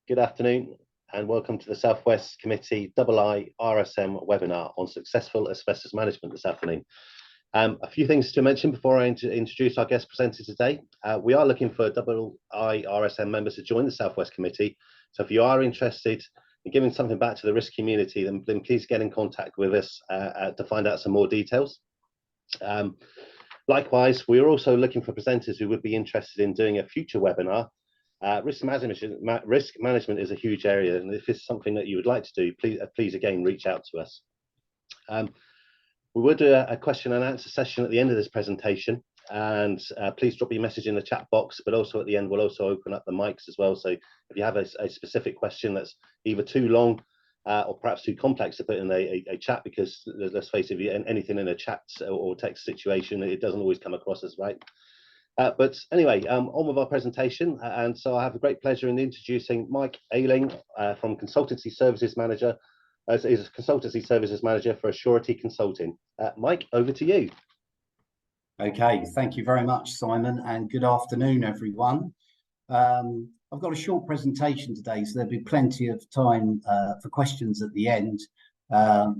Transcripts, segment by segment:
Good afternoon and welcome to the Southwest Committee IIRSM webinar on successful asbestos management this afternoon. A few things to mention before I introduce our guest presenter today. We are looking for IIRSM members to join the Southwest Committee. So if you are interested in giving something back to the risk community, then please get in contact with us to find out some more details. Likewise, we are also looking for presenters who would be interested in doing a future webinar. Risk management is a huge area, and if it's something that you would like to do, please again reach out to us. We will do a question and answer session at the end of this presentation, and please drop your message in the chat box, but also at the end we'll also open up the mics as well. So if you have a specific question that's either too long or perhaps too complex to put in a chat, because let's face it, anything in a chat or text situation, it doesn't always come across as right. But anyway, on with our presentation, and so I have a great pleasure in introducing Mike Ayling from Consultancy Services Manager, as is Consultancy Services Manager for Assurity Consulting. Mike, over to you. Okay, thank you very much, Simon, and good afternoon, everyone. I've got a short presentation today, so there'll be plenty of time for questions at the end.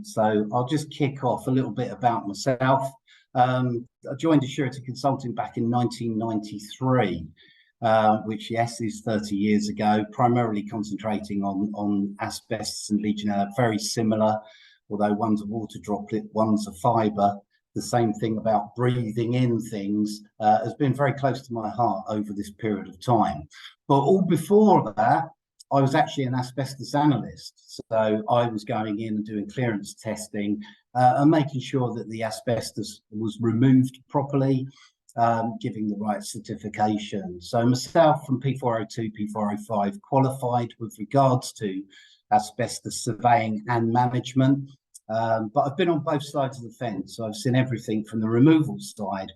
So I'll just kick off a little bit about myself. I joined Assurity Consulting back in 1993, which, yes, is 30 years ago, primarily concentrating on asbestos and Legionella, very similar, although one's a water droplet, one's a fibre. The same thing about breathing in things has been very close to my heart over this period of time. But all before that, I was actually an asbestos analyst. So I was going in and doing clearance testing and making sure that the asbestos was removed properly, giving the right certification. So myself from P402, P405 qualified with regards to asbestos surveying and management. But I've been on both sides of the fence. So I've seen everything from the removal side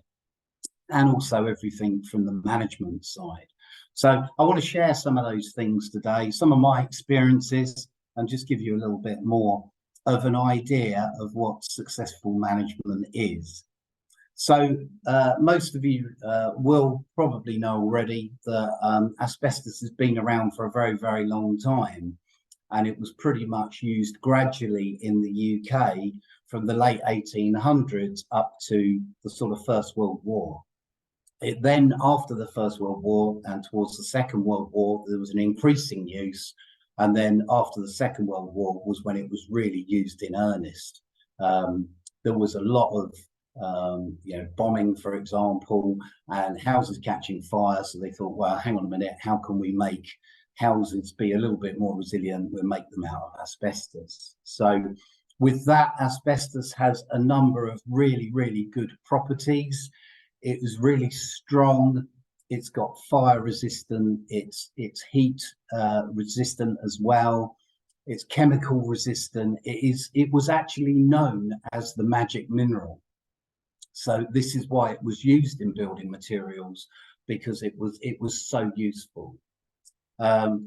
and also everything from the management side. So I want to share some of those things today, some of my experiences, and just give you a little bit more of an idea of what successful management is. So most of you will probably know already that asbestos has been around for a very, very long time. And it was pretty much used gradually in the UK from the late 1800s up to the sort of First World War. It then, after the First World War and towards the Second World War, there was an increasing use. And then after the Second World War was when it was really used in earnest. There was a lot of bombing, for example, and houses catching fire. So they thought, well, hang on a minute, how can we make houses be a little bit more resilient? We'll make them out of asbestos. So with that, asbestos has a number of really, really good properties. It was really strong. It's got fire resistant. It's heat resistant as well. It's chemical resistant. It was actually known as the magic mineral. So this is why it was used in building materials, because it was so useful.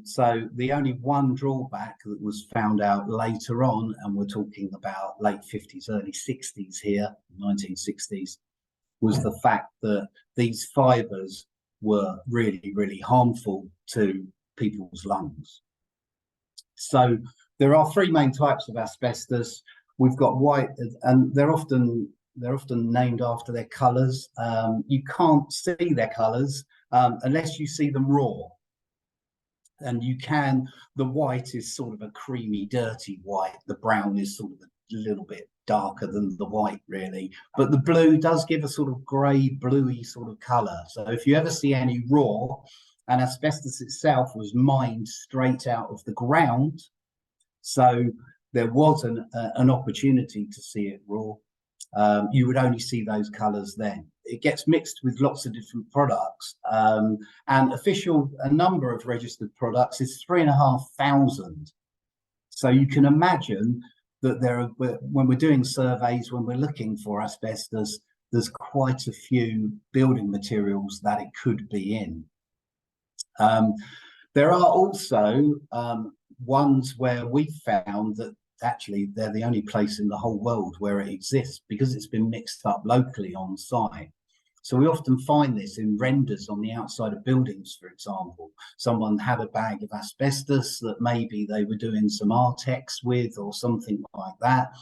So the only one drawback that was found out later on, and we're talking about late 50s, early 60s here, 1960s, was the fact that these fibres were really, really harmful to people's lungs. So there are three main types of asbestos. We've got white, and they're often named after their colours. You can't see their colours unless you see them raw. And you can, the white is sort of a creamy, dirty white. The brown is sort of a little bit darker than the white, really. But the blue does give a sort of grey, bluey sort of colour. So if you ever see any raw, and asbestos itself was mined straight out of the ground, so there was an opportunity to see it raw. You would only see those colours then. It gets mixed with lots of different products, and a number of registered products is 3,500. So you can imagine that when we're doing surveys, when we're looking for asbestos, there's quite a few building materials that it could be in. There are also ones where we found that actually they're the only place in the whole world where it exists, because it's been mixed up locally on site. So we often find this in renders on the outside of buildings, for example. Someone had a bag of asbestos that maybe they were doing some Artex with or something like that.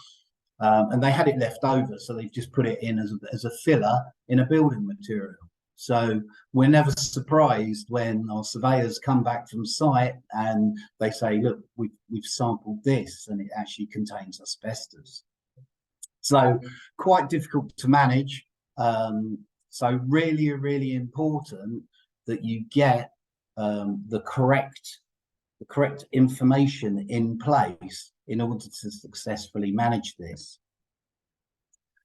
And they had it left over, so they've just put it in as a filler in a building material. So we're never surprised when our surveyors come back from site and they say, look, we've sampled this and it actually contains asbestos. So quite difficult to manage. So really, really important that you get the correct information in place in order to successfully manage this.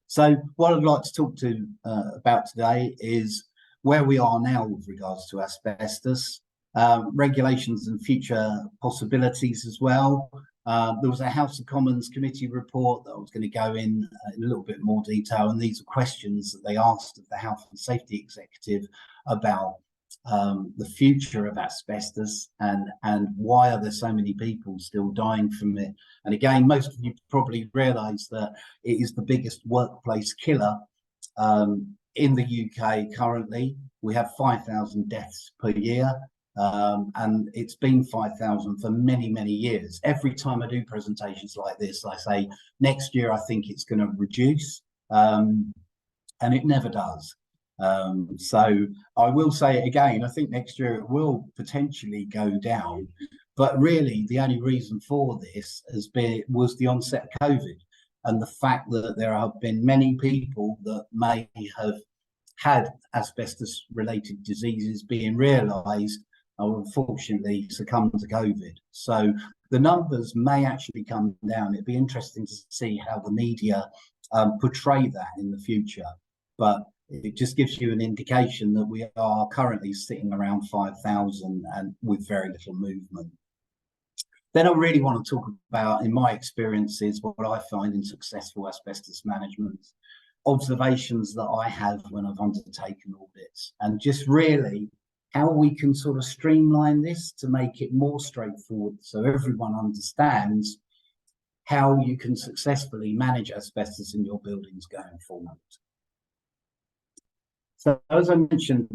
So what I'd like to talk to about today is where we are now with regards to asbestos, regulations and future possibilities as well. There was a House of Commons committee report that I was going to go in a little bit more detail, and these are questions that they asked of the Health and Safety Executive about the future of asbestos and why are there so many people still dying from it. And again, most of you probably realise that it is the biggest workplace killer in the UK currently. We have 5,000 deaths per year. And it's been 5,000 for many, many years. Every time I do presentations like this, I say, next year, I think it's going to reduce, and it never does. So I will say it again, I think next year it will potentially go down, but really the only reason for this was the onset of COVID and the fact that there have been many people that may have had asbestos related diseases being realised unfortunately succumbed to COVID. So the numbers may actually come down. It'd be interesting to see how the media portray that in the future. But it just gives you an indication that we are currently sitting around 5,000 and with very little movement. Then I really want to talk about, in my experiences, what I find in successful asbestos management, observations that I have when I've undertaken audits, and just really how we can sort of streamline this to make it more straightforward so everyone understands how you can successfully manage asbestos in your buildings going forward. So as I mentioned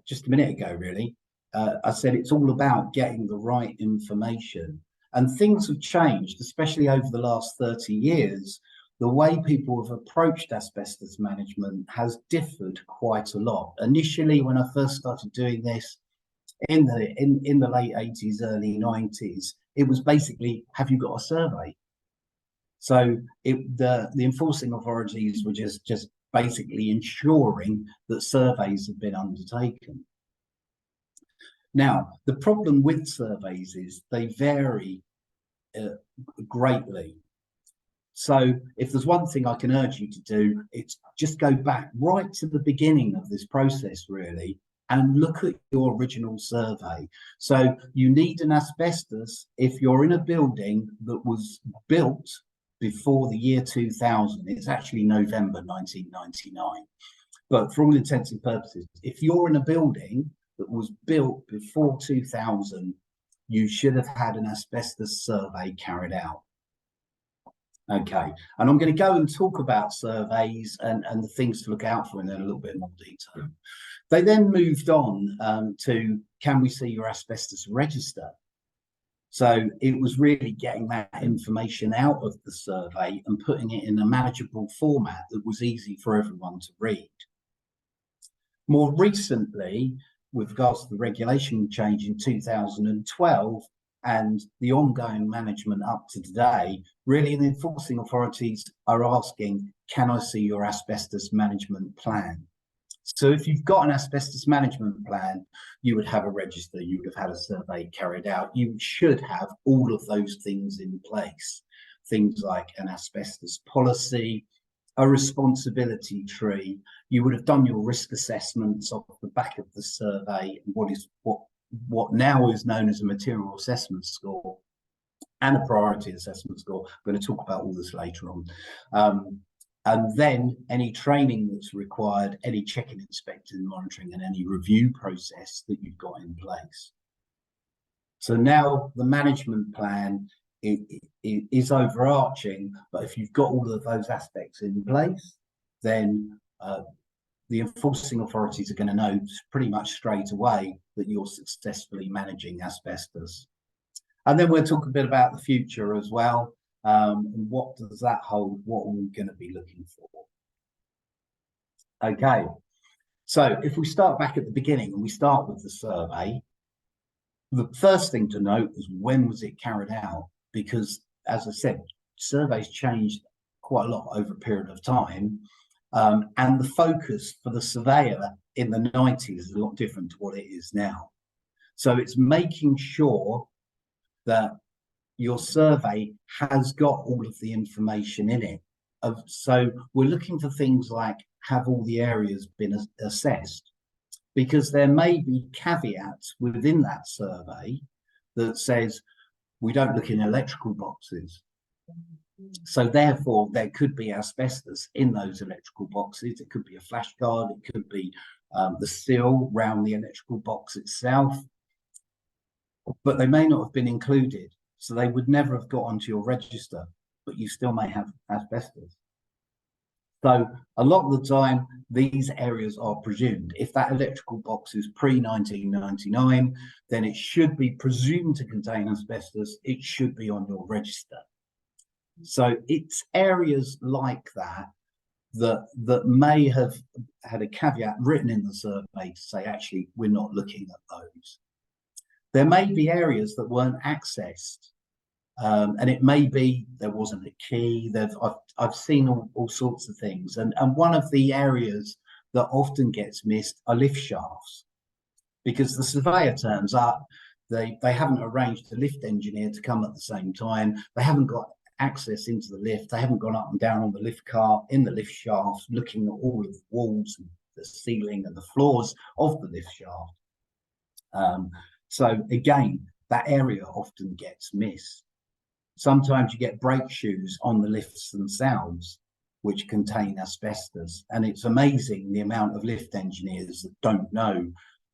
just a minute ago, really, I said it's all about getting the right information. And things have changed, especially over the last 30 years. The way people have approached asbestos management has differed quite a lot. Initially, when I first started doing this, in the late 80s, early 90s, it was basically, have you got a survey? So the enforcing authorities were just basically ensuring that surveys have been undertaken. Now, the problem with surveys is they vary greatly. So if there's one thing I can urge you to do, it's just go back right to the beginning of this process, really, and look at your original survey. So you need an asbestos if you're in a building that was built before the year 2000. It's actually November 1999. But for all intents and purposes, if you're in a building that was built before 2000, you should have had an asbestos survey carried out. Okay, and I'm going to go and talk about surveys and the things to look out for in a little bit more detail. They then moved on to, can we see your asbestos register? So it was really getting that information out of the survey and putting it in a manageable format that was easy for everyone to read. More recently, with regards to the regulation change in 2012 and the ongoing management up to today, really the enforcing authorities are asking, can I see your asbestos management plan? So if you've got an asbestos management plan, you would have a register, you would have had a survey carried out, you should have all of those things in place. Things like an asbestos policy, a responsibility tree, you would have done your risk assessments off the back of the survey, what now is known as a material assessment score and a priority assessment score. I'm going to talk about all this later on. And then any training that's required, any checking, inspecting, monitoring, and any review process that you've got in place. So now the management plan is overarching, but if you've got all of those aspects in place, then the enforcing authorities are going to know pretty much straight away that you're successfully managing asbestos. And then we'll talk a bit about the future as well. And what does that hold? What are we going to be looking for? Okay, so if we start back at the beginning and we start with the survey, the first thing to note is when was it carried out? Because, as I said, surveys changed quite a lot over a period of time. And the focus for the surveyor in the 90s is a lot different to what it is now. So it's making sure that your survey has got all of the information in it. So we're looking for things like, have all the areas been assessed? Because there may be caveats within that survey that says, we don't look in electrical boxes. So therefore, there could be asbestos in those electrical boxes. It could be a flash guard. It could be the seal around the electrical box itself. But they may not have been included. So they would never have got onto your register, but you still may have asbestos. So a lot of the time, these areas are presumed. If that electrical box is pre-1999, then it should be presumed to contain asbestos. It should be on your register. So it's areas like that that may have had a caveat written in the survey to say, actually, we're not looking at those. There may be areas that weren't accessed. And it may be there wasn't a key. I've seen all sorts of things. And one of the areas that often gets missed are lift shafts, because the surveyor turns up, they haven't arranged a lift engineer to come at the same time. They haven't got access into the lift. They haven't gone up and down on the lift cart, in the lift shafts, looking at all of the walls and the ceiling and the floors of the lift shaft. So again, that area often gets missed. Sometimes you get brake shoes on the lifts themselves, which contain asbestos. And it's amazing the amount of lift engineers that don't know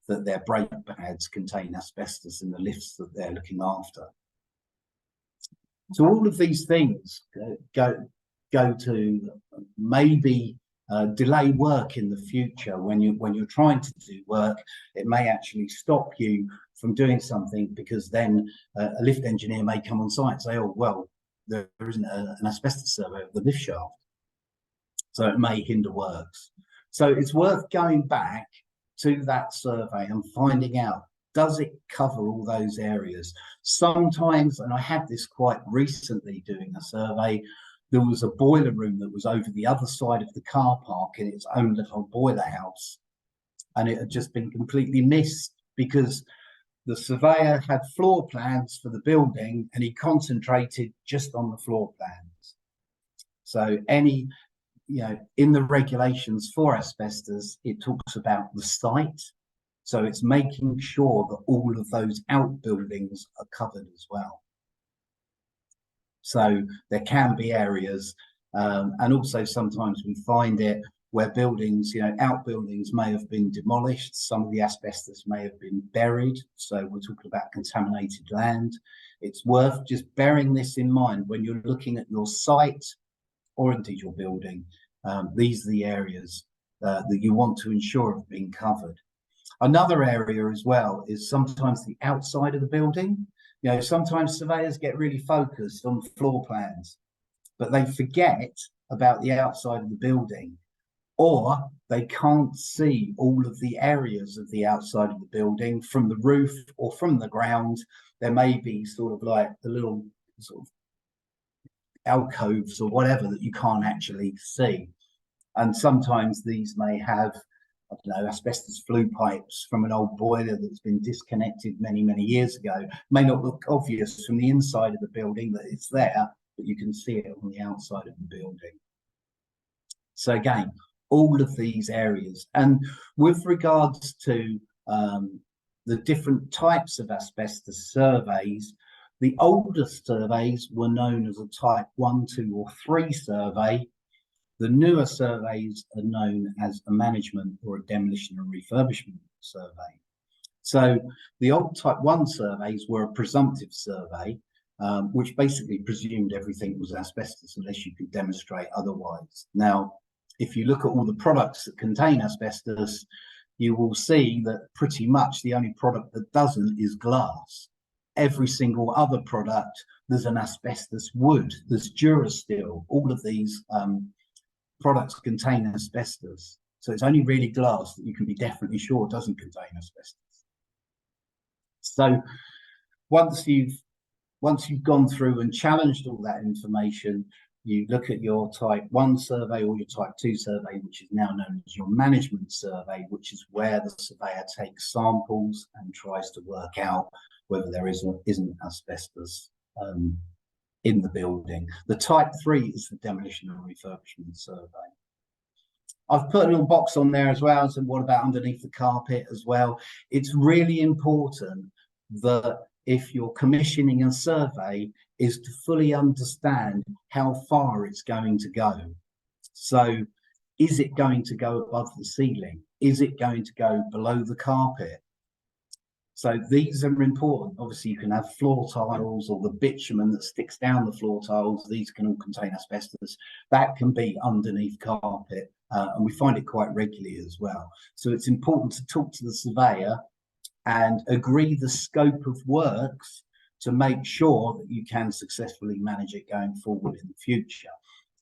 that their brake pads contain asbestos in the lifts that they're looking after. So all of these things go to maybe delay work in the future. When you're trying to do work, it may actually stop you from doing something, because then a lift engineer may come on site and say, oh, well, there isn't an asbestos survey of the lift shaft. So it may hinder works. So it's worth going back to that survey and finding out, does it cover all those areas? Sometimes, and I had this quite recently doing a survey, there was a boiler room that was over the other side of the car park in its own little boiler house. And it had just been completely missed because the surveyor had floor plans for the building and he concentrated just on the floor plans. So in the regulations for asbestos, it talks about the site. So it's making sure that all of those outbuildings are covered as well. So there can be areas, and also sometimes we find it where buildings, outbuildings may have been demolished. Some of the asbestos may have been buried. So we're talking about contaminated land. It's worth just bearing this in mind when you're looking at your site or indeed your building. These are the areas that you want to ensure have been covered. Another area as well is sometimes the outside of the building. Sometimes surveyors get really focused on floor plans, but they forget about the outside of the building, or they can't see all of the areas of the outside of the building from the roof or from the ground. There may be sort of like the little sort of alcoves or whatever that you can't actually see. And sometimes these may have, I don't know, asbestos flue pipes from an old boiler that's been disconnected many, many years ago. It may not look obvious from the inside of the building that it's there, but you can see it on the outside of the building. So again, all of these areas. And with regards to the different types of asbestos surveys, the oldest surveys were known as a type 1, 2, or 3 survey. The newer surveys are known as a management or a demolition and refurbishment survey. So the old type 1 surveys were a presumptive survey, which basically presumed everything was asbestos unless you could demonstrate otherwise. Now, if you look at all the products that contain asbestos, you will see that pretty much the only product that doesn't is glass. Every single other product, there's an asbestos wood, there's Durasteel, all of these products contain asbestos. So it's only really glass that you can be definitely sure doesn't contain asbestos. So once you've gone through and challenged all that information, you look at your type 1 survey or your type 2 survey, which is now known as your management survey, which is where the surveyor takes samples and tries to work out whether there is or isn't asbestos in the building. The type 3 is the demolition and refurbishment survey. I've put a little box on there as well. So what about underneath the carpet as well? It's really important that if you're commissioning a survey is to fully understand how far it's going to go. So is it going to go above the ceiling? Is it going to go below the carpet? So these are important. Obviously, you can have floor tiles or the bitumen that sticks down the floor tiles. These can all contain asbestos. That can be underneath carpet, and we find it quite regularly as well. So it's important to talk to the surveyor and agree the scope of works to make sure that you can successfully manage it going forward in the future.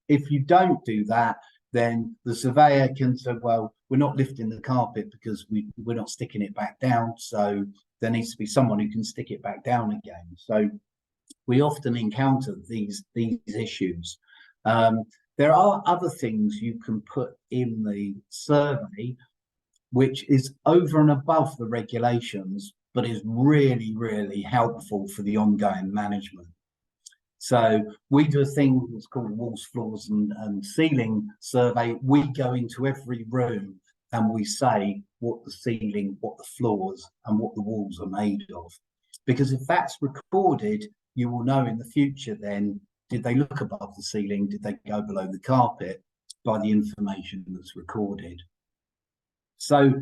If you don't do that, then the surveyor can say, well, we're not lifting the carpet because we're not sticking it back down. So there needs to be someone who can stick it back down again. So we often encounter these issues. There are other things you can put in the survey, which is over and above the regulations, but is really, really helpful for the ongoing management. So we do a thing that's called walls, floors and ceiling survey. We go into every room and we say what the ceiling, what the floors and what the walls are made of. Because if that's recorded, you will know in the future then, did they look above the ceiling? Did they go below the carpet by the information that's recorded? So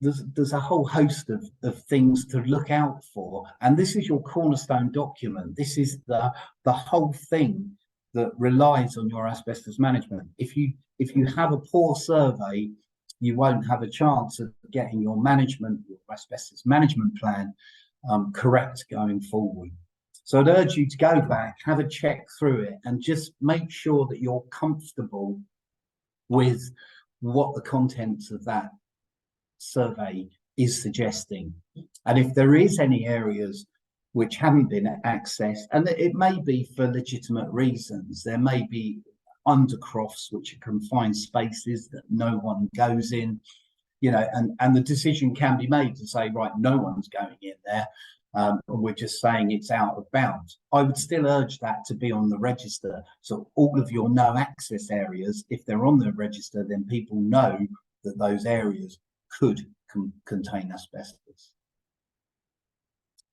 there's a whole host of things to look out for, and this is your cornerstone document. This is the whole thing that relies on your asbestos management. If you have a poor survey, you won't have a chance of getting your asbestos management plan correct going forward. So I'd urge you to go back, have a check through it, and just make sure that you're comfortable with what the contents of that survey is suggesting. And if there is any areas which haven't been accessed, and it may be for legitimate reasons, there may be undercrofts which are confined spaces that no one goes in, you know, and the decision can be made to say, right, no one's going in there, and we're just saying it's out of bounds. I would still urge that to be on the register. So all of your no access areas, if they're on the register, then people know that those areas could contain asbestos.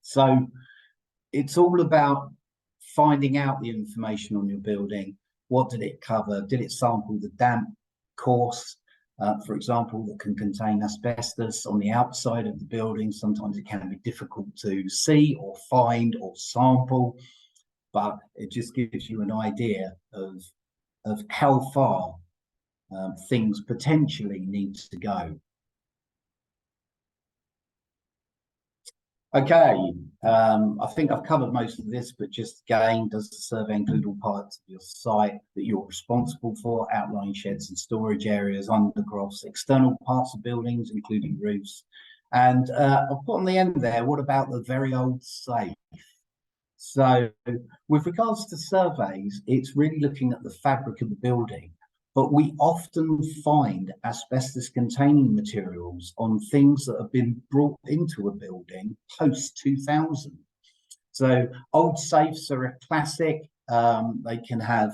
So it's all about finding out the information on your building. What did it cover? Did it sample the damp course, for example, that can contain asbestos on the outside of the building? Sometimes it can be difficult to see or find or sample, but it just gives you an idea of how far things potentially need to go. Okay, I think I've covered most of this, but just again, does the survey include all parts of your site that you're responsible for, outlying sheds and storage areas, undercrofts, external parts of buildings, including roofs? And I'll put on the end there, what about the very old safe? So with regards to surveys, it's really looking at the fabric of the building. But we often find asbestos-containing materials on things that have been brought into a building post-2000. So old safes are a classic. They can have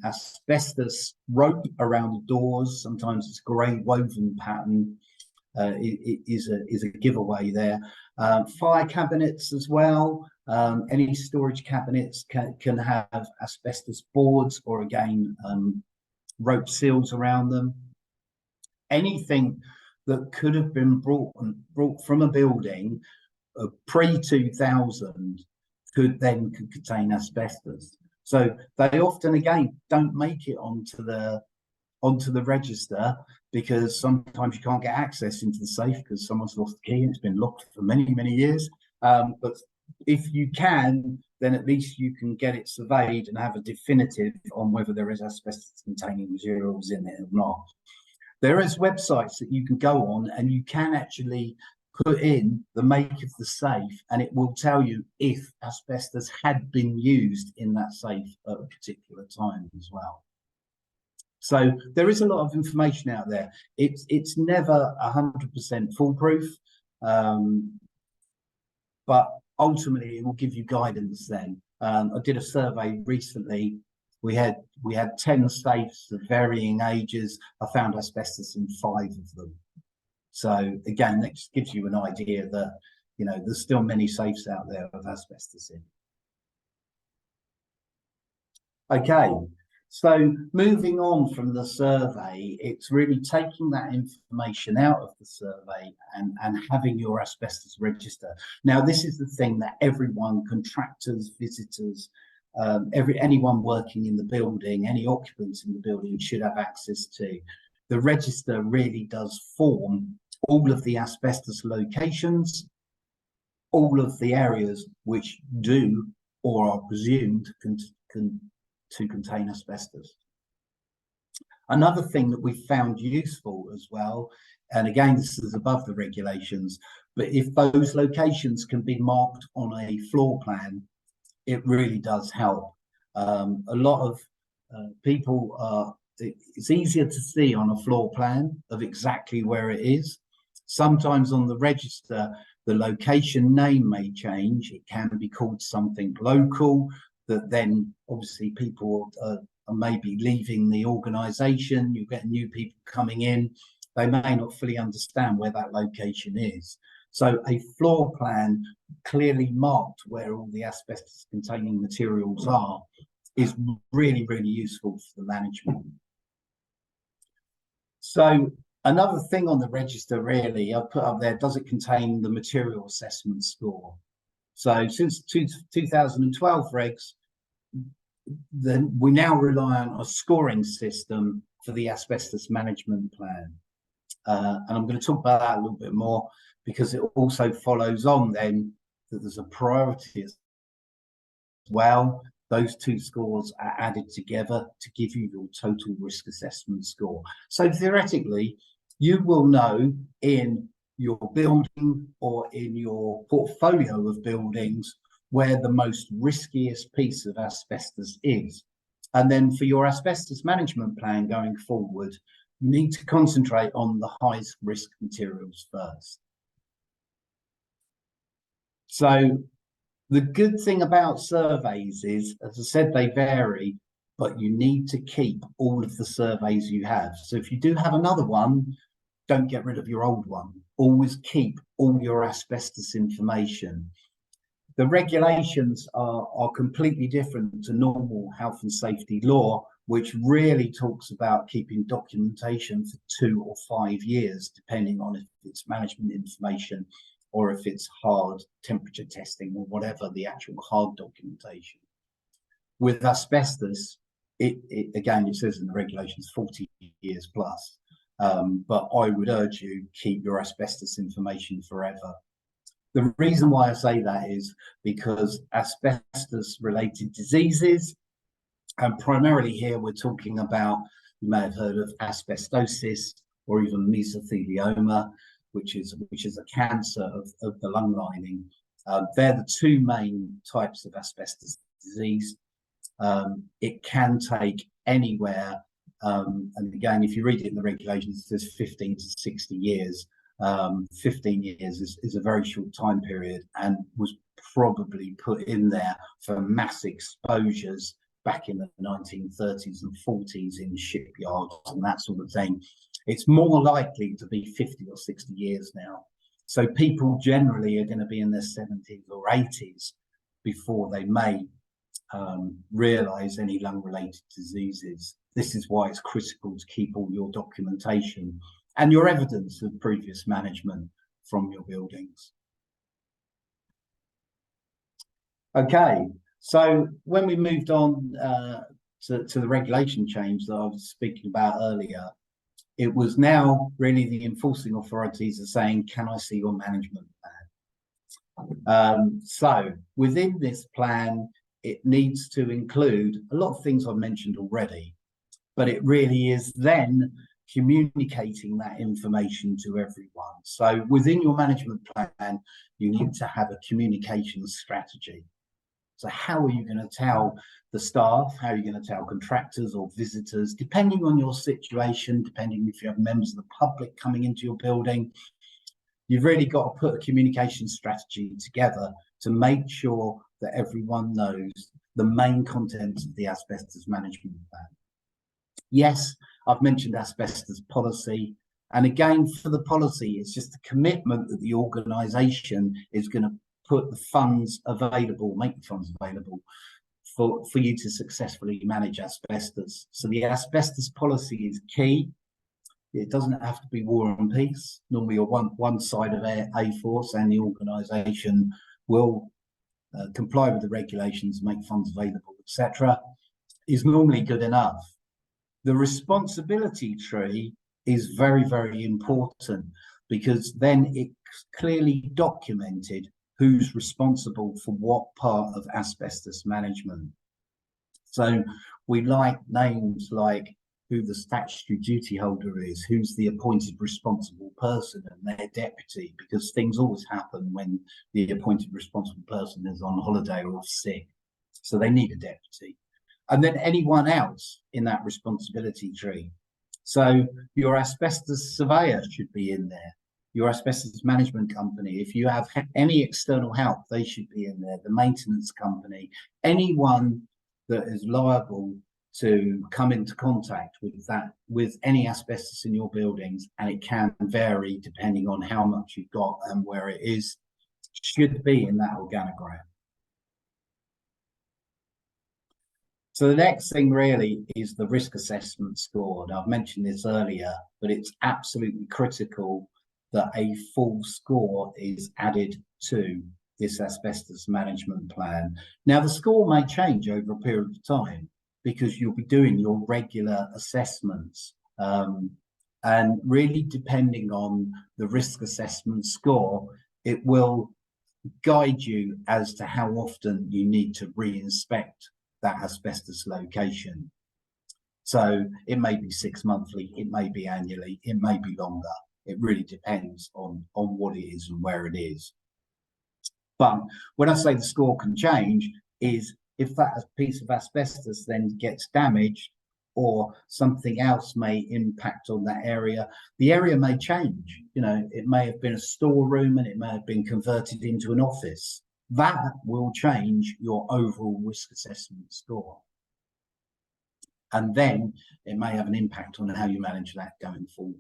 asbestos rope around the doors. Sometimes it's grey woven pattern. It is a giveaway there. Fire cabinets as well. Any storage cabinets can have asbestos boards or again, rope seals around them. Anything that could have been brought from a building pre-2000 could contain asbestos. So they often, again, don't make it onto the onto the register, because sometimes you can't get access into the safe because someone's lost the key and it's been locked for many, many years. But if you can, then at least you can get it surveyed and have a definitive on whether there is asbestos containing materials in it or not. There is websites that you can go on and you can actually put in the make of the safe, and it will tell you if asbestos had been used in that safe at a particular time as well. So there is a lot of information out there. It's never 100% foolproof, but ultimately it will give you guidance then. I did a survey recently. We had 10 safes of varying ages. I found asbestos in 5 of them. So again, that just gives you an idea that, you know, there's still many safes out there with asbestos in. Okay, so moving on from the survey, it's really taking that information out of the survey and having your asbestos register. Now, this is the thing that everyone, contractors, visitors, anyone working in the building, any occupants in the building should have access to. The register really does form all of the asbestos locations, all of the areas which do or are presumed to contain asbestos. Another thing that we found useful as well, and again, this is above the regulations, but if those locations can be marked on a floor plan, it really does help. A lot of people are, it's easier to see on a floor plan of exactly where it is. Sometimes on the register, the location name may change. It can be called something local, that then obviously people are maybe leaving the organisation. You get new people coming in. They may not fully understand where that location is. So a floor plan clearly marked where all the asbestos containing materials are is really, really useful for the management. So another thing on the register, really, I've put up there, does it contain the material assessment score? So since 2012 regs, then we now rely on a scoring system for the asbestos management plan. And I'm going to talk about that a little bit more, because it also follows on then that there's a priority as well. Those two scores are added together to give you your total risk assessment score. So theoretically, you will know in your building or in your portfolio of buildings where the most riskiest piece of asbestos is. And then for your asbestos management plan going forward, you need to concentrate on the highest risk materials first. So the good thing about surveys is, as I said, they vary, but you need to keep all of the surveys you have. So if you do have another one, don't get rid of your old one. Always keep all your asbestos information. The regulations are completely different to normal health and safety law, which really talks about keeping documentation for 2 or 5 years, depending on if it's management information or if it's hard temperature testing or whatever the actual hard documentation. With asbestos, again, it says in the regulations 40 years plus, but I would urge you keep your asbestos information forever. The reason why I say that is because asbestos-related diseases, and primarily here we're talking about, you may have heard of asbestosis or even mesothelioma, which is a cancer of the lung lining. They're the 2 main types of asbestos disease. It can take anywhere, and again, if you read it in the regulations, it says 15 to 60 years. 15 years is a very short time period and was probably put in there for mass exposures back in the 1930s and 40s in shipyards and that sort of thing. It's more likely to be 50 or 60 years now. So people generally are going to be in their 70s or 80s before they may realize any lung-related diseases. This is why it's critical to keep all your documentation and your evidence of previous management from your buildings. Okay, so when we moved on to the regulation change that I was speaking about earlier, it was now really the enforcing authorities are saying, can I see your management plan? So within this plan, it needs to include a lot of things I've mentioned already, but it really is then communicating that information to everyone. So within your management plan, you need to have a communication strategy. So how are you going to tell the staff? How are you going to tell contractors or visitors, depending on your situation, depending if you have members of the public coming into your building? You've really got to put a communication strategy together to make sure that everyone knows the main contents of the asbestos management plan. Yes, I've mentioned asbestos policy. And again, for the policy, it's just a commitment that the organisation is going to put the funds available, make the funds available for you to successfully manage asbestos. So the asbestos policy is key. It doesn't have to be war and peace. Normally, one side of A-Force and the organisation will comply with the regulations, make funds available, etc. is normally good enough. The responsibility tree is very, very important because then it's clearly documented who's responsible for what part of asbestos management. So we like names like who the statutory duty holder is, who's the appointed responsible person and their deputy, because things always happen when the appointed responsible person is on holiday or off sick. So they need a deputy. And then anyone else in that responsibility tree. So your asbestos surveyor should be in there. Your asbestos management company, if you have any external help, they should be in there. The maintenance company, anyone that is liable to come into contact with any asbestos in your buildings, and it can vary depending on how much you've got and where it is, should be in that organogram. So the next thing really is the risk assessment score. Now, I've mentioned this earlier, but it's absolutely critical that a full score is added to this asbestos management plan. Now, the score may change over a period of time because you'll be doing your regular assessments. And really depending on the risk assessment score, it will guide you as to how often you need to re-inspect that asbestos location. So it may be 6 monthly, it may be annually, it may be longer. It really depends on what it is and where it is. But when I say the score can change, is if that piece of asbestos then gets damaged or something else may impact on that area, the area may change. You know, it may have been a storeroom and it may have been converted into an office. That will change your overall risk assessment score. And then it may have an impact on how you manage that going forward.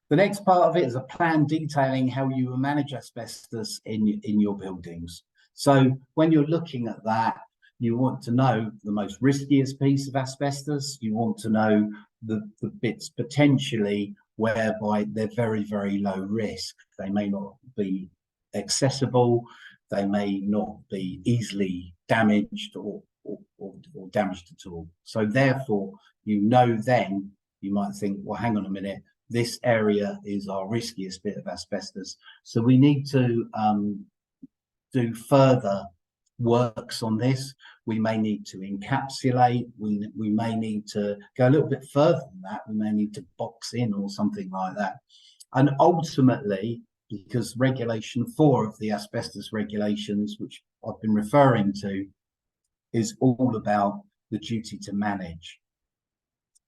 The next part of it is a plan detailing how you will manage asbestos in your buildings. So when you're looking at that, you want to know the most riskiest piece of asbestos. You want to know the bits potentially whereby they're very, very low risk. They may not be accessible. They may not be easily damaged or damaged at all. So therefore, you know, then you might think, well, hang on a minute, this area is our riskiest bit of asbestos. So we need to do further works on this. We may need to encapsulate. We may need to go a little bit further than that. We may need to box in or something like that. And ultimately, because Regulation 4 of the asbestos regulations, which I've been referring to, is all about the duty to manage.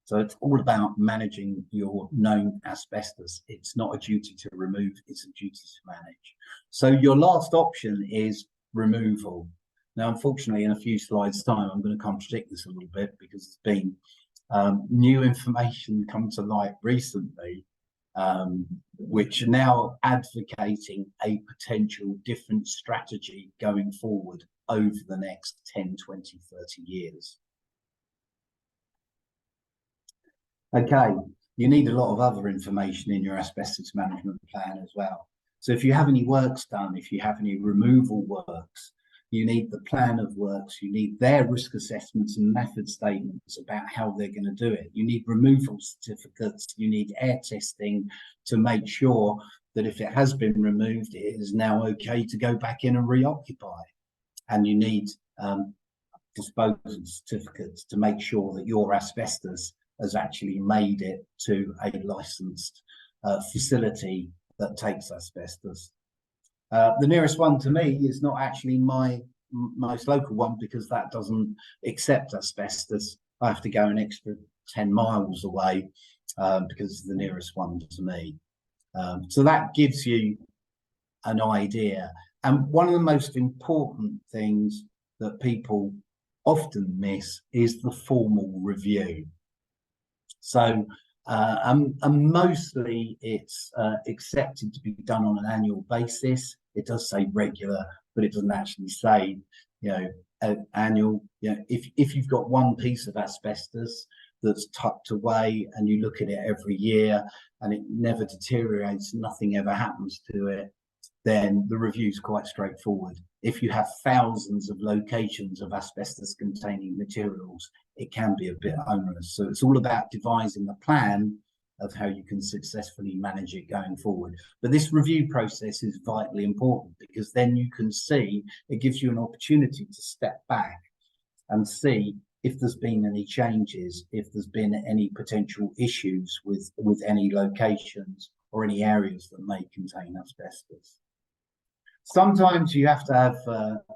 So it's all about managing your known asbestos. It's not a duty to remove, it's a duty to manage. So your last option is removal. Now, unfortunately, in a few slides' time, I'm going to contradict this a little bit because there's been new information come to light recently, which are now advocating a potential different strategy going forward over the next 10, 20, 30 years. Okay, you need a lot of other information in your asbestos management plan as well. So if you have any works done, if you have any removal works, you need the plan of works, you need their risk assessments and method statements about how they're going to do it. You need removal certificates, you need air testing to make sure that if it has been removed, it is now okay to go back in and reoccupy. And you need disposal certificates to make sure that your asbestos has actually made it to a licensed facility that takes asbestos. The nearest one to me is not actually my most local one, because that doesn't accept asbestos. I have to go an extra 10 miles away because it's the nearest one to me. So that gives you an idea. And one of the most important things that people often miss is the formal review. So and mostly it's accepted to be done on an annual basis. It does say regular, but it doesn't actually say, annual. If you've got one piece of asbestos that's tucked away and you look at it every year and it never deteriorates, nothing ever happens to it, then the review is quite straightforward. If you have thousands of locations of asbestos containing materials, it can be a bit onerous. So it's all about devising a plan of how you can successfully manage it going forward. But this review process is vitally important, because then you can see, it gives you an opportunity to step back and see if there's been any changes, if there's been any potential issues with any locations or any areas that may contain asbestos. Sometimes you have to have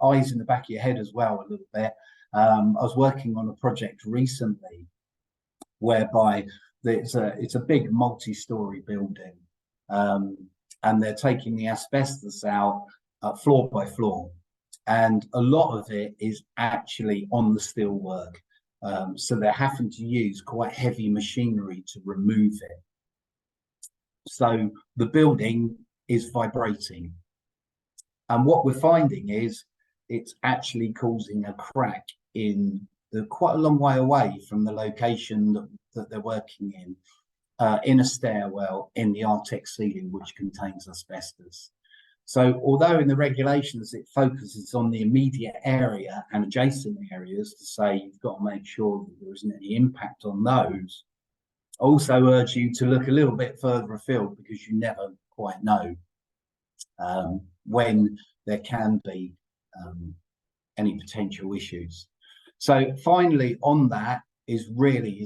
eyes in the back of your head as well a little bit. I was working on a project recently whereby it's a big multi-story building, and they're taking the asbestos out floor by floor, and a lot of it is actually on the steelwork. So they're having to use quite heavy machinery to remove it. So the building is vibrating. And what we're finding is it's actually causing a crack in quite a long way away from the location that they're working in a stairwell in the Artex ceiling, which contains asbestos. So although in the regulations it focuses on the immediate area and adjacent areas to say you've got to make sure that there isn't any impact on those, I also urge you to look a little bit further afield, because you never quite know when there can be any potential issues. So finally on that is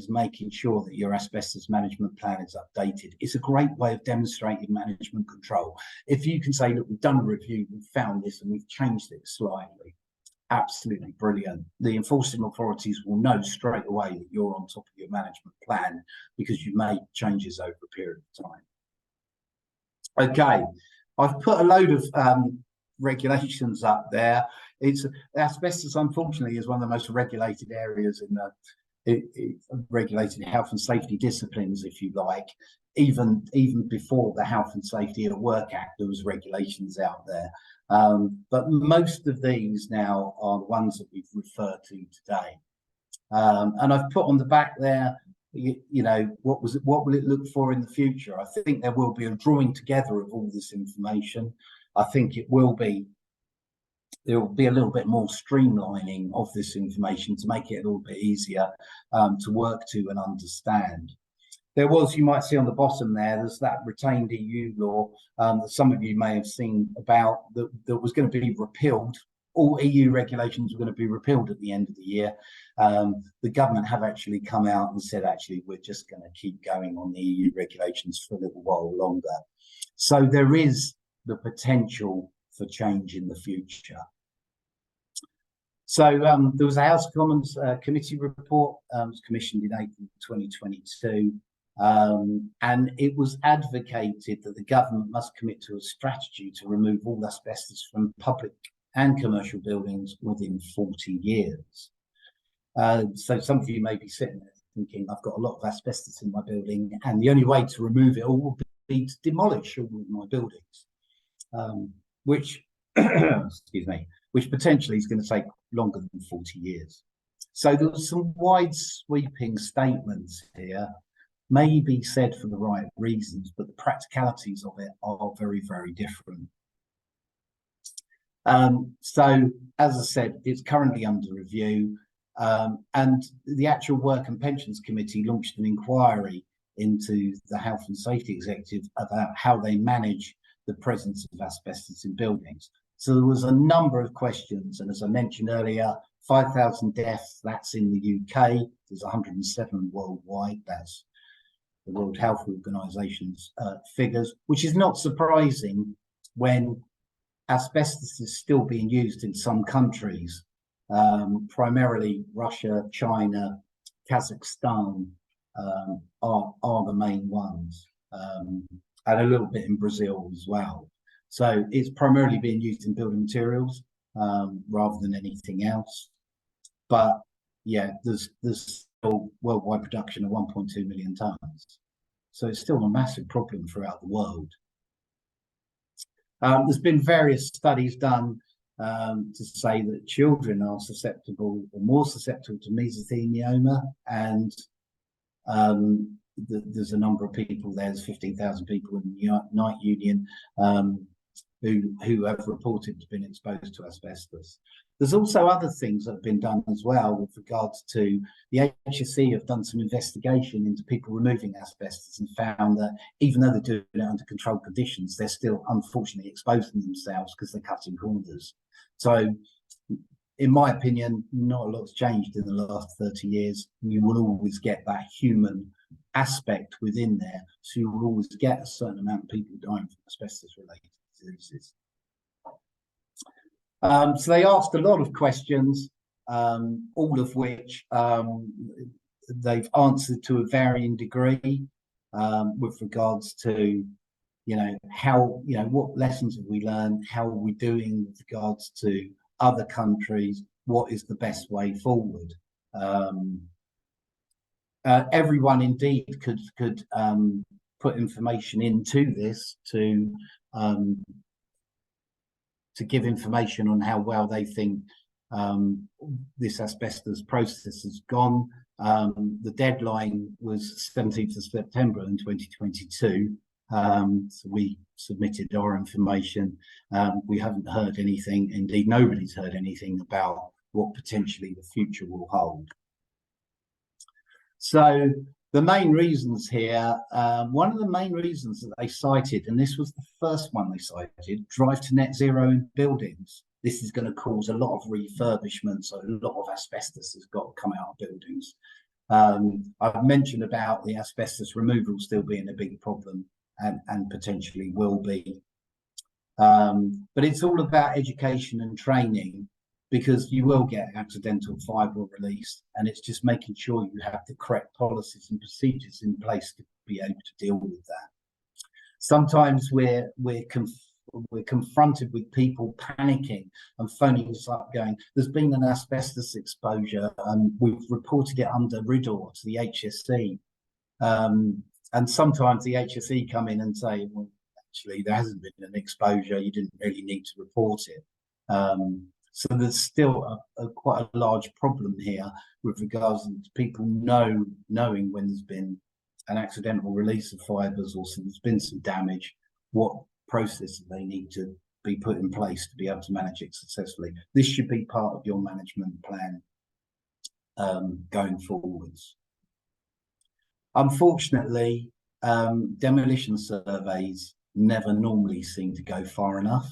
making sure that your asbestos management plan is updated. It's a great way of demonstrating management control. If you can say, look, we've done a review, we've found this and we've changed it slightly, absolutely brilliant. The enforcing authorities will know straight away that you're on top of your management plan because you've made changes over a period of time. Okay, I've put a load of regulations up there. Asbestos, unfortunately, is one of the most regulated areas in the regulated health and safety disciplines, if you like. Even before the Health and Safety at Work Act, there was regulations out there. But most of these now are the ones that we've referred to today. And I've put on the back there, what will it look for in the future? I think there will be a drawing together of all this information. I think there will be a little bit more streamlining of this information to make it a little bit easier to work to and understand. There was, you might see on the bottom there's that retained EU law that some of you may have seen about that was going to be repealed. All EU regulations were going to be repealed at the end of the year. The government have actually come out and said, actually, we're just going to keep going on the EU regulations for a little while longer. So there is the potential for change in the future. So there was a House of Commons committee report, was commissioned in April 2022, and it was advocated that the government must commit to a strategy to remove all asbestos from public and commercial buildings within 40 years. So some of you may be sitting there thinking, I've got a lot of asbestos in my building, and the only way to remove it all will be to demolish all of my buildings, which, excuse me, which potentially is going to take longer than 40 years. So there were some wide sweeping statements here, may be said for the right reasons, but the practicalities of it are very, very different. So, as I said, it's currently under review, and the actual Work and Pensions Committee launched an inquiry into the Health and Safety Executive about how they manage the presence of asbestos in buildings. So there was a number of questions, and as I mentioned earlier, 5,000 deaths, that's in the UK. There's 107 worldwide. That's the World Health Organization's figures, which is not surprising when asbestos is still being used in some countries, primarily Russia, China, Kazakhstan are the main ones, and a little bit in Brazil as well. So it's primarily being used in building materials rather than anything else. But yeah, there's still worldwide production of 1.2 million tons. So it's still a massive problem throughout the world. There's been various studies done to say that children are susceptible or more susceptible to mesothelioma, and there's a number of people, there's 15,000 people in the Night Union who have reported to been exposed to asbestos. There's also other things that have been done as well with regards to the HSE have done some investigation into people removing asbestos and found that even though they're doing it under controlled conditions, they're still unfortunately exposing themselves because they're cutting corners. So in my opinion, not a lot's changed in the last 30 years. You will always get that human aspect within there. So you will always get a certain amount of people dying from asbestos-related diseases. So they asked a lot of questions, all of which they've answered to a varying degree with regards to, what lessons have we learned? How are we doing with regards to other countries? What is the best way forward? Everyone indeed could put information into this to give information on how well they think this asbestos process has gone. The deadline was 17th of September in 2022. So we submitted our information. We haven't heard anything. Indeed, nobody's heard anything about what potentially the future will hold. So the main reasons here, one of the main reasons that they cited, and this was the first one they cited, drive to net zero in buildings. This is going to cause a lot of refurbishment, so a lot of asbestos has got to come out of buildings. I've mentioned about the asbestos removal still being a big problem and potentially will be. But it's all about education and training, because you will get accidental fibre release, and it's just making sure you have the correct policies and procedures in place to be able to deal with that. Sometimes we're confronted with people panicking and phoning us up going, there's been an asbestos exposure and we've reported it under RIDDOR to the HSE. And sometimes the HSE come in and say, well, actually, there hasn't been an exposure, you didn't really need to report it. So there's still quite a large problem here with regards to people knowing when there's been an accidental release of fibres or there's been some damage, what processes they need to be put in place to be able to manage it successfully. This should be part of your management plan going forwards. Unfortunately, demolition surveys never normally seem to go far enough.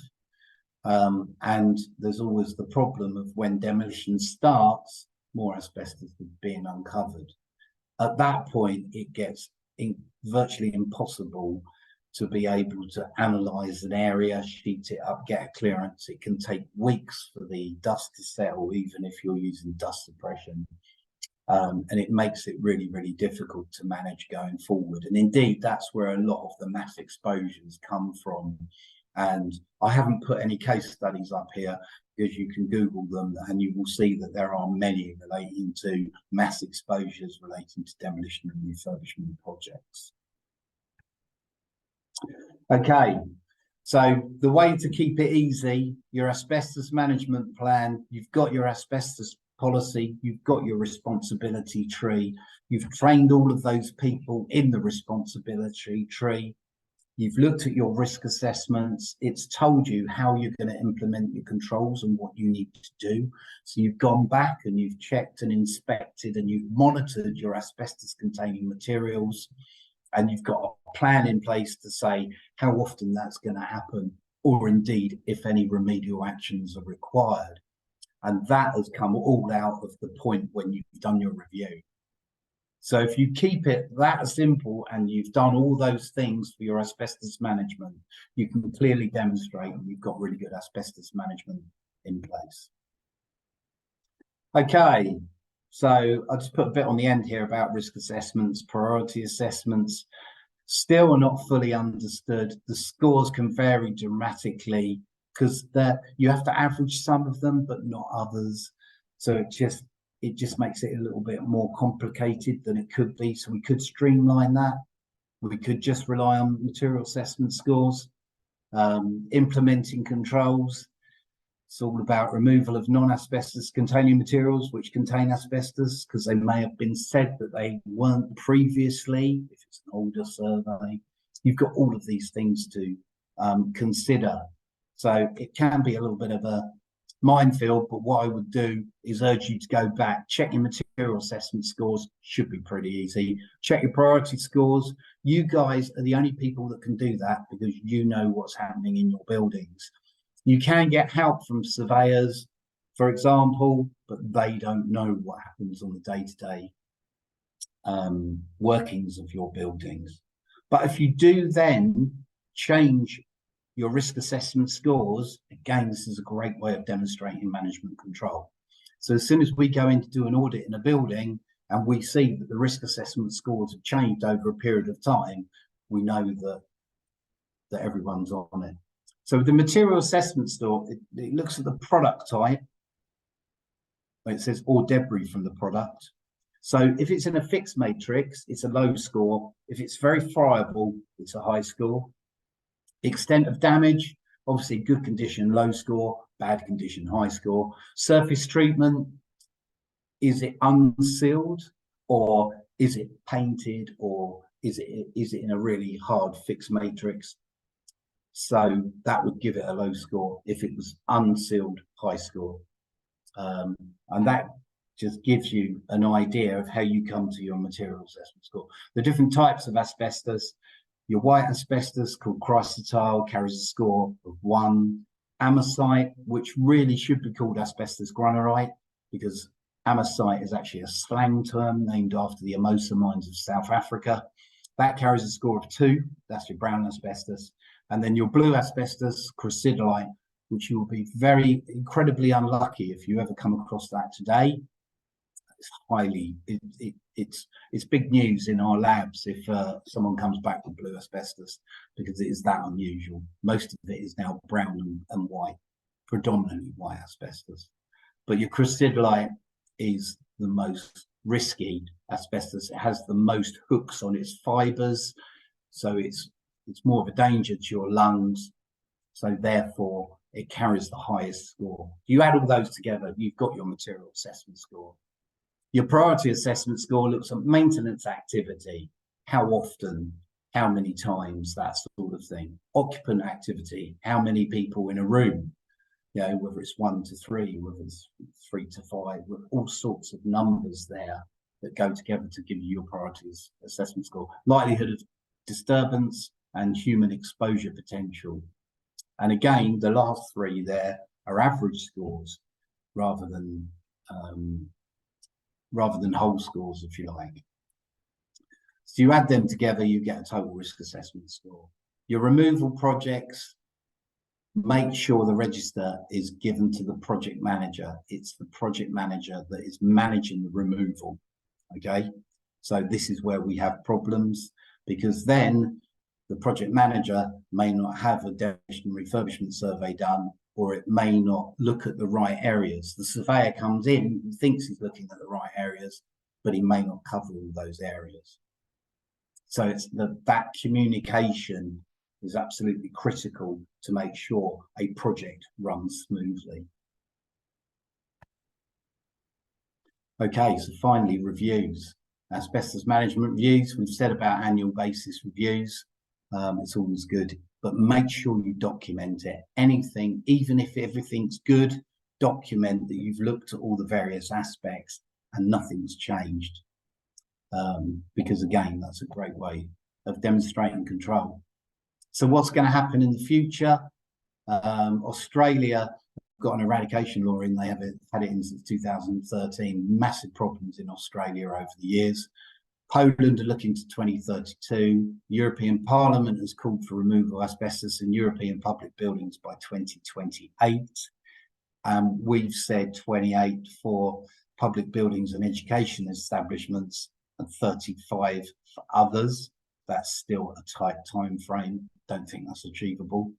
And there's always the problem of when demolition starts, more asbestos is being uncovered. At that point, it gets virtually impossible to be able to analyse an area, sheet it up, get a clearance. It can take weeks for the dust to settle, even if you're using dust suppression. And it makes it really, really difficult to manage going forward. And indeed, that's where a lot of the mass exposures come from. And I haven't put any case studies up here because you can Google them and you will see that there are many relating to mass exposures relating to demolition and refurbishment projects. Okay, so the way to keep it easy, your asbestos management plan, you've got your asbestos policy, you've got your responsibility tree, you've trained all of those people in the responsibility tree. You've looked at your risk assessments. It's told you how you're going to implement your controls and what you need to do. So you've gone back and you've checked and inspected and you've monitored your asbestos containing materials, and you've got a plan in place to say how often that's going to happen, or indeed if any remedial actions are required. And that has come all out of the point when you've done your review. So if you keep it that simple and you've done all those things for your asbestos management, you can clearly demonstrate you've got really good asbestos management in place. Okay, so I'll just put a bit on the end here about risk assessments, priority assessments. Still are not fully understood. The scores can vary dramatically because you have to average some of them, but not others. So it just makes it a little bit more complicated than it could be. So we could streamline that. We could just rely on material assessment scores, implementing controls. It's all about removal of non-asbestos containing materials which contain asbestos, because they may have been said that they weren't previously, if it's an older survey. You've got all of these things to consider. So it can be a little bit of a minefield, but what I would do is urge you to go back, check your material assessment scores, should be pretty easy. Check your priority scores. You guys are the only people that can do that because you know what's happening in your buildings. You can get help from surveyors, for example, but they don't know what happens on the day-to-day workings of your buildings. But if you do then change your risk assessment scores, again, this is a great way of demonstrating management control. So as soon as we go in to do an audit in a building and we see that the risk assessment scores have changed over a period of time, we know that everyone's on it. So the material assessment score, it looks at the product type, where it says or debris from the product. So if it's in a fixed matrix, it's a low score. If it's very friable, it's a high score. Extent of damage, obviously good condition, low score, bad condition, high score. Surface treatment, is it unsealed or is it painted or is it in a really hard fixed matrix? So that would give it a low score. If it was unsealed, high score. And that just gives you an idea of how you come to your material assessment score. The different types of asbestos. Your white asbestos, called chrysotile, carries a score of 1. Amosite, which really should be called asbestos granularite, because amosite is actually a slang term named after the Amosa mines of South Africa. That carries a score of 2. That's your brown asbestos. And then your blue asbestos, chrysidolite, which you will be incredibly unlucky if you ever come across that today. It's big news in our labs if someone comes back with blue asbestos, because it is that unusual. Most of it is now brown and white, predominantly white asbestos. But your chrysidolite is the most risky asbestos. It has the most hooks on its fibers, so it's more of a danger to your lungs. So therefore, it carries the highest score. You add all those together, you've got your material assessment score. Your priority assessment score looks at maintenance activity, how often, how many times, that sort of thing. Occupant activity, how many people in a room, whether it's 1 to 3, whether it's 3 to 5, with all sorts of numbers there that go together to give you your priority assessment score. Likelihood of disturbance and human exposure potential. And again, the last 3 there are average scores rather than whole scores, if you like. So you add them together, you get a total risk assessment score. Your removal projects, make sure the register is given to the project manager. It's the project manager that is managing the removal, okay? So this is where we have problems, because then the project manager may not have a demolition refurbishment survey done, or it may not look at the right areas. The surveyor comes in and thinks he's looking at the right areas, but he may not cover all those areas. So it's that communication is absolutely critical to make sure a project runs smoothly. Okay, so finally, reviews. Asbestos management reviews. We've said about annual basis reviews. It's always good, but make sure you document it. Anything, even if everything's good, document that you've looked at all the various aspects and nothing's changed. Because again, that's a great way of demonstrating control. So what's going to happen in the future? Australia got an eradication law in. They had it in since 2013. Massive problems in Australia over the years. Poland are looking to 2032. European Parliament has called for removal of asbestos in European public buildings by 2028. We've said 28 for public buildings and education establishments and 35 for others. That's still a tight time frame. Don't think that's achievable.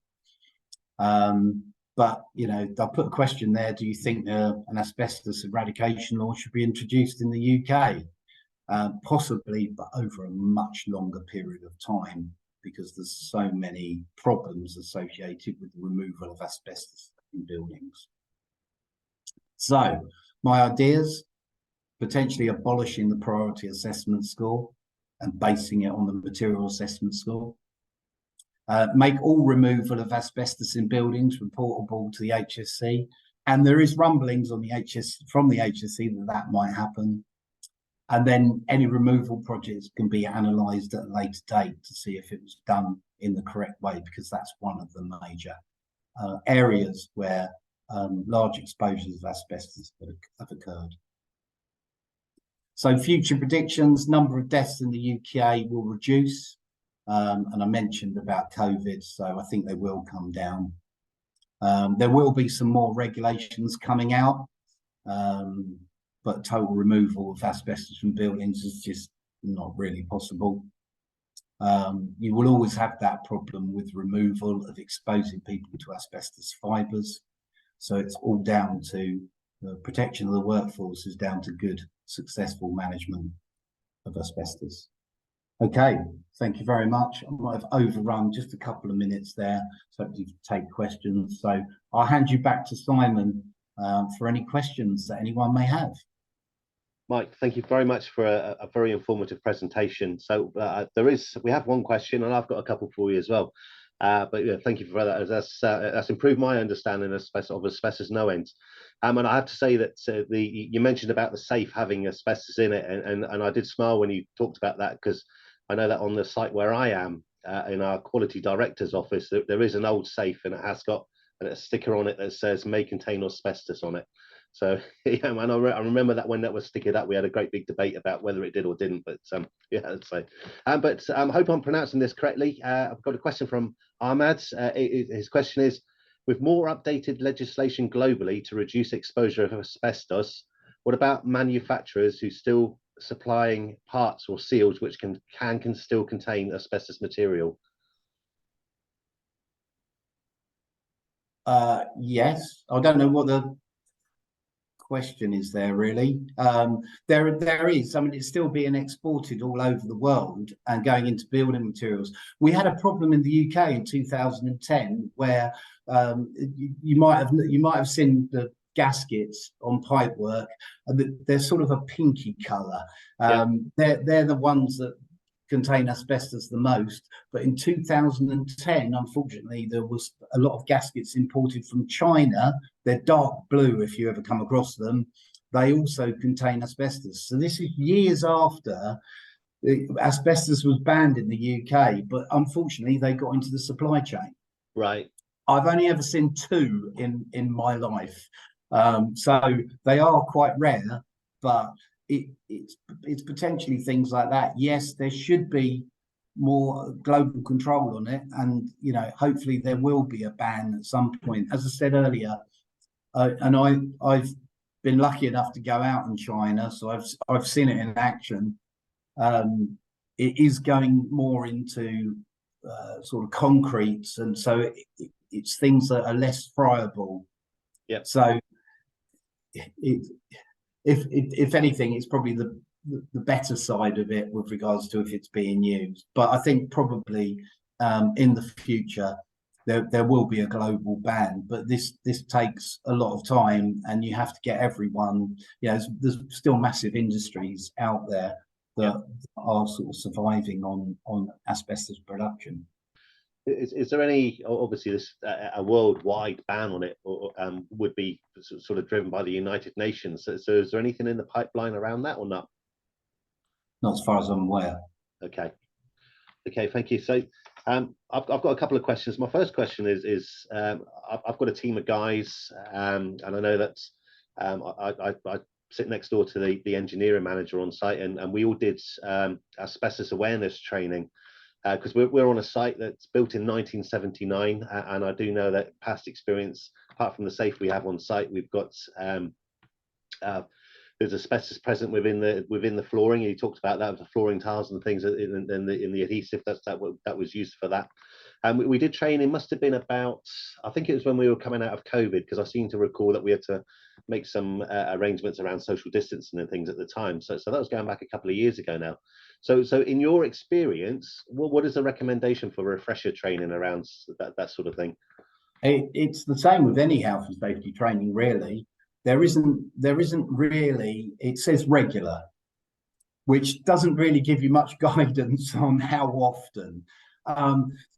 But, you know, I'll put a question there. Do you think an asbestos eradication law should be introduced in the UK? Possibly, but over a much longer period of time, because there's so many problems associated with the removal of asbestos in buildings. So my ideas: potentially abolishing the priority assessment score and basing it on the material assessment score. Make all removal of asbestos in buildings reportable to the HSC, and there is rumblings on the from the HSC that might happen. And then any removal projects can be analysed at a later date to see if it was done in the correct way, because that's one of the major areas where large exposures of asbestos have occurred. So future predictions: number of deaths in the UK will reduce. And I mentioned about COVID, so I think they will come down. There will be some more regulations coming out. But total removal of asbestos from buildings is just not really possible. You will always have that problem with removal of exposing people to asbestos fibres. So it's all down to the protection of the workforce, is down to good, successful management of asbestos. Okay, thank you very much. I might have overrun just a couple of minutes there, so you can take questions. So I'll hand you back to Simon for any questions that anyone may have. Mike, thank you very much for a very informative presentation. So we have one question, and I've got a couple for you as well. But yeah, thank you for that. That's improved my understanding of asbestos no end. And I have to say that you mentioned about the safe having asbestos in it, and I did smile when you talked about that, because I know that on the site where I am, in our quality director's office, there is an old safe, and it has got a sticker on it that says "may contain asbestos" on it. So yeah, and I remember that when that was stickered up, we had a great big debate about whether it did or didn't. But yeah, so I hope I'm pronouncing this correctly. I've got a question from Ahmad. His question is: with more updated legislation globally to reduce exposure of asbestos, what about manufacturers who still supplying parts or seals which can still contain asbestos material? Yes, I don't know what the question is there really. There is, I mean, it's still being exported all over the world and going into building materials. We had a problem in the UK in 2010 where you might have seen the gaskets on pipework, and they're sort of a pinky color. They're the ones that contain asbestos the most. But in 2010, unfortunately, there was a lot of gaskets imported from China. They're dark blue if you ever come across them. They also contain asbestos. So this is years after asbestos was banned in the UK, but unfortunately they got into the supply chain. Right. I've only ever seen two in my life. So they are quite rare, but it's potentially things like that. Yes, there should be more global control on it, and you know, hopefully there will be a ban at some point. As I said earlier, and I've been lucky enough to go out in China, so I've seen it in action. It is going more into sort of concretes, and so it's things that are less friable. Yeah. So if anything, it's probably the better side of it with regards to if it's being used. But I think probably in the future there will be a global ban. But this takes a lot of time, and you have to get everyone. You know, there's still massive industries out there that are sort of surviving on asbestos production. Is there any, obviously this a worldwide ban on it, or would be sort of driven by the United Nations? So is there anything in the pipeline around that or not? Not as far as I'm aware. Okay, thank you. So I've got a couple of questions. My first question is I've got a team of guys, and I know that I sit next door to the engineering manager on site, and we all did asbestos awareness training. Because we're on a site that's built in 1979, and I do know that past experience, apart from the safe we have on site, we've got there's asbestos present within the flooring. You talked about that, the flooring tiles and things in the adhesive that was used for that. And we did training. Must have been about, I think it was when we were coming out of COVID, because I seem to recall that we had to make some arrangements around social distancing and things at the time. So that was going back a couple of years ago now. So in your experience, what is the recommendation for refresher training around that sort of thing? It's the same with any health and safety training, really. There isn't really, it says regular, which doesn't really give you much guidance on how often.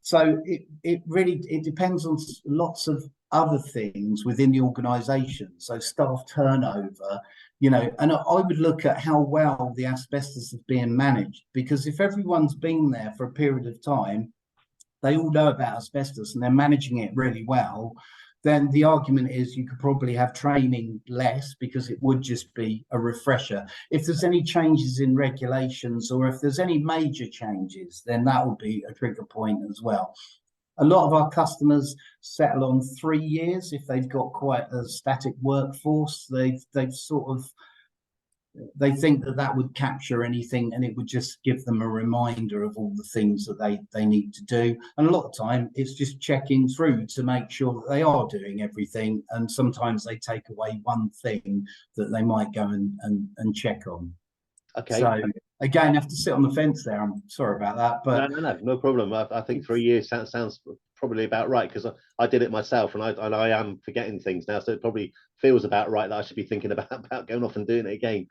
So it really depends on lots of other things within the organisation. So staff turnover, you know, and I would look at how well the asbestos is being managed, because if everyone's been there for a period of time, they all know about asbestos and they're managing it really well, then the argument is you could probably have training less, because it would just be a refresher. If there's any changes in regulations, or if there's any major changes, then that will be a trigger point as well. A lot of our customers settle on 3 years if they've got quite a static workforce. They've sort of, they think that would capture anything, and it would just give them a reminder of all the things that they need to do. And a lot of time it's just checking through to make sure that they are doing everything, and sometimes they take away one thing that they might go and check on. Okay. So again, I have to sit on the fence there. I'm sorry about that, but no problem. I think 3 years sounds probably about right, because I did it myself, and I am forgetting things now, so it probably feels about right that I should be thinking about going off and doing it again.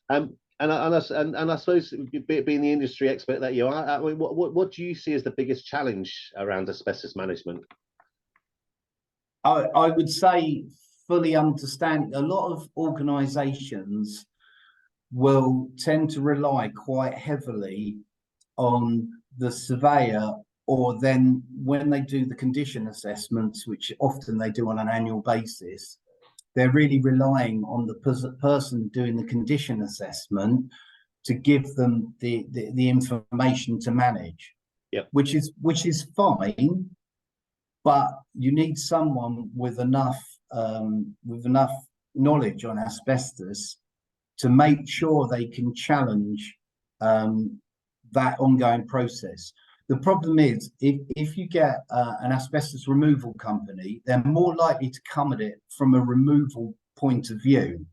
And I suppose, being the industry expert that you are, I mean, what do you see as the biggest challenge around asbestos management? I would say fully understand. A lot of organisations will tend to rely quite heavily on the surveyor, or then when they do the condition assessments, which often they do on an annual basis, they're really relying on the person doing the condition assessment to give them the information to manage. Yep. Which is fine, but you need someone with enough knowledge on asbestos to make sure they can challenge that ongoing process. The problem is, if you get an asbestos removal company, they're more likely to come at it from a removal point of view.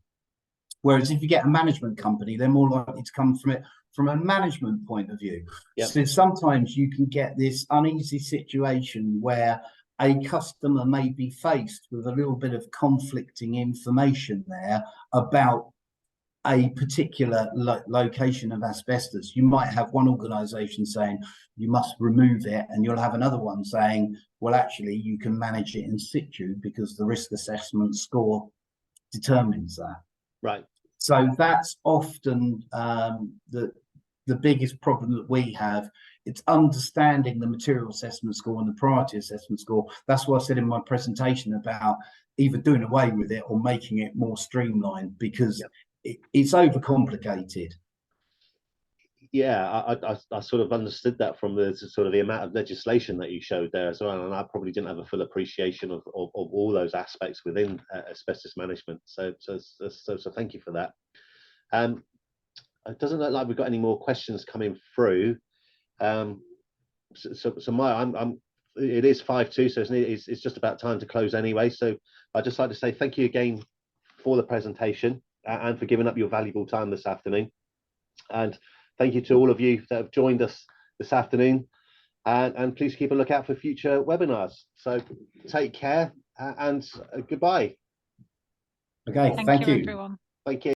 Whereas if you get a management company, they're more likely to come from it from a management point of view. Yep. So sometimes you can get this uneasy situation where a customer may be faced with a little bit of conflicting information there about a particular location of asbestos. You might have one organisation saying you must remove it, and you'll have another one saying, well, actually you can manage it in situ because the risk assessment score determines that. Right. So that's often the biggest problem that we have. It's understanding the material assessment score and the priority assessment score. That's what I said in my presentation about either doing away with it or making it more streamlined, because it's overcomplicated. Yeah, I sort of understood that from the sort of the amount of legislation that you showed there as well, and I probably didn't have a full appreciation of all those aspects within asbestos management. So thank you for that. It doesn't look like we've got any more questions coming through. It is 5:02, so it's just about time to close anyway. So I'd just like to say thank you again for the presentation and for giving up your valuable time this afternoon. And thank you to all of you that have joined us this afternoon. And please keep a lookout for future webinars. So take care and goodbye. Okay, thank you everyone. Thank you.